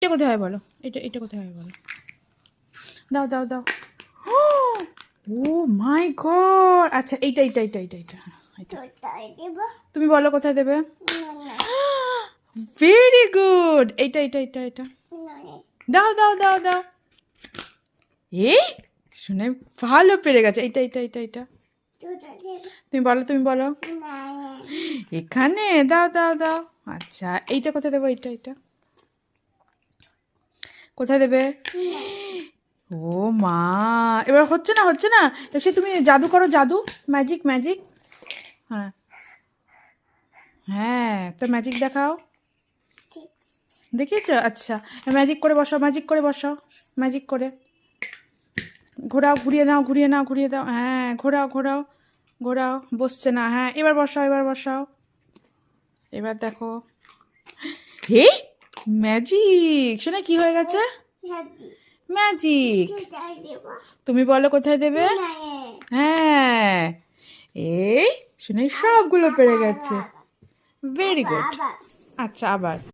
এটা কোথায় হয় বলো, এটা কোথায় হয় বলো। দাও দাও দাও। ও মাই গড, আচ্ছা এইটা এইটা এইটা এইটা এইটা এটা তুমি বলো কোথায় দেবে। ভেরি গুড, এইটা এইটা এইটা এটা দাও দাও দাও দাও। এই শুনে ভালো পেরে গেছে। এইটা এইটা এইটা এইটা তুমি বলো, তুমি বলো। এখানে দাও দাও দাও। আচ্ছা এইটা কোথায় দেবো, এইটা এইটা কোথায় দেবে। ও মা, এবার হচ্ছে না হচ্ছে না, এসে তুমি জাদু করো, জাদু, ম্যাজিক ম্যাজিক। হ্যাঁ হ্যাঁ, তো ম্যাজিক দেখাও। দেখিয়েছো, আচ্ছা ম্যাজিক করে বসাও, ম্যাজিক করে বসাও, ম্যাজিক করে ঘোরাও, ঘুরিয়ে নাও, ঘুরিয়ে নাও, ঘুরিয়ে দাও। হ্যাঁ ঘোরাও ঘোরাও ঘোরাও, বসছে না। হ্যাঁ এবার বসাও, এবার বসাও, এবার দেখো। হে ম্যাজিক, শোনা কি হয়ে গেছে, ম্যাজিক। তুমি বলো কোথায় দেবে। হ্যাঁ এই শুনে সবগুলো পেরে গেছে। Very good. আচ্ছা আবার